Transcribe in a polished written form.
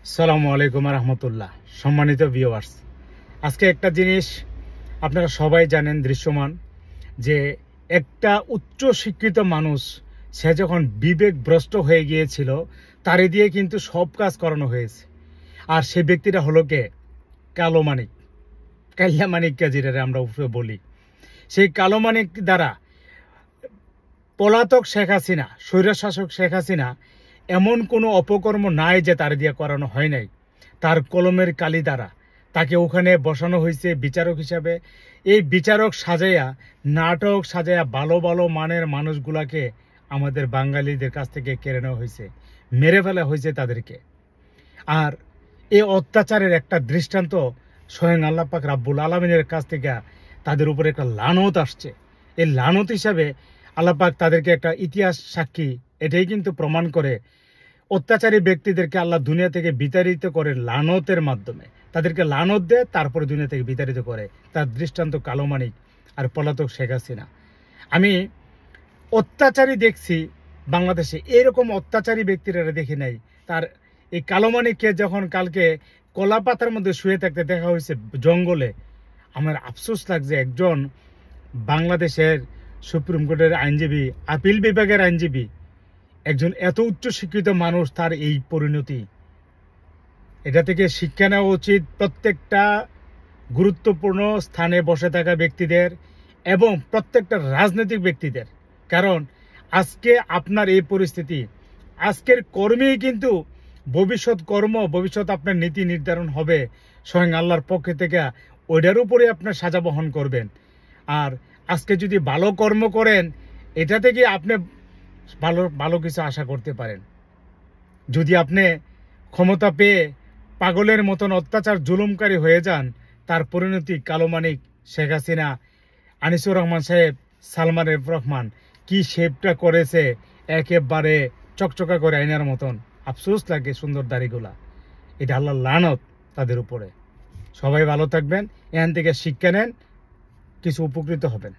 আসসালামু আলাইকুম রহমতুল্লাহ। সম্মানিত ভিউয়ার্স, আজকে একটা জিনিস আপনারা সবাই জানেন, দৃশ্যমান, যে একটা উচ্চ শিক্ষিত মানুষ সে যখন বিবেকভ্রষ্ট হয়ে গিয়েছিল তারে দিয়ে কিন্তু সব কাজ করানো হয়েছে। আর সে ব্যক্তিটা হলো কে? কালো মানিক, কালিয়া মানিক কাজিরারে আমরা উপরে বলি। সেই কালো মানিক দ্বারা পলাতক শেখ হাসিনা, স্বৈরশাসক শেখ হাসিনা এমন কোনো অপকর্ম নাই যে তার দিয়ে করানো হয় নাই। তার কলমের কালি দ্বারা তাকে ওখানে বসানো হয়েছে বিচারক হিসাবে। এই বিচারক সাজাইয়া, নাটক সাজাইয়া ভালো ভালো মানের মানুষগুলাকে আমাদের বাঙালিদের কাছ থেকে কেড়ে নেওয়া হয়েছে, মেরে ফেলা হয়েছে তাদেরকে। আর এই অত্যাচারের একটা দৃষ্টান্ত স্বয়ং আল্লাহ পাক রাব্বুল আলামিনের কাছ থেকে তাদের উপরে একটা লানত আসছে। এই লানত হিসাবে আল্লাহ পাক তাদেরকে একটা ইতিহাস সাক্ষী এটাই কিন্তু প্রমাণ করে। অত্যাচারী ব্যক্তিদেরকে আল্লাহ দুনিয়া থেকে বিতাড়িত করে লানতের মাধ্যমে, তাদেরকে লানত দেয়, তারপরে দুনিয়া থেকে বিতাড়িত করে। তার দৃষ্টান্ত কালো মানিক আর পলাতক শেখ হাসিনা। আমি অত্যাচারী দেখছি বাংলাদেশে, এরকম অত্যাচারী ব্যক্তিরা দেখি নাই। তার এই কালো মানিককে যখন কালকে কলা পাতার মধ্যে শুয়ে থাকতে দেখা হয়েছে জঙ্গলে, আমার আফসোস লাগছে। একজন বাংলাদেশের সুপ্রিম কোর্টের আইনজীবী, আপিল বিভাগের আইনজীবী, একজন এত উচ্চ শিক্ষিত মানুষ, তার এই পরিণতি। এটা থেকে শিক্ষা নেওয়া উচিত প্রত্যেকটা গুরুত্বপূর্ণ স্থানে বসে থাকা ব্যক্তিদের এবং প্রত্যেকটা রাজনৈতিক ব্যক্তিদের। কারণ আজকে আপনার এই পরিস্থিতি, আজকের কর্মেই কিন্তু ভবিষ্যৎ কর্ম, ভবিষ্যৎ আপনার নীতি নির্ধারণ হবে স্বয়ং আল্লাহর পক্ষ থেকে। ওইটার উপরে আপনার সাজা বহন করবেন। আর আজকে যদি ভালো কর্ম করেন, এটা থেকে আপনি ভালো ভালো কিছু আশা করতে পারেন। যদি আপনি ক্ষমতা পেয়ে পাগলের মতন অত্যাচার জুলুমকারী হয়ে যান, তার পরিণতি কালো মানিক, শেখ হাসিনা, আনিসুর রহমান সাহেব, সালমান এফ রহমান কি শেপটা করেছে, একেবারে চকচকা করে আইনার মতন। আফসোস লাগে সুন্দর দাড়িগুলা। এটা আল্লাহর লানত তাদের উপরে। সবাই ভালো থাকবেন, এখান থেকে শিক্ষা নেন, কিছু উপকৃত হবেন।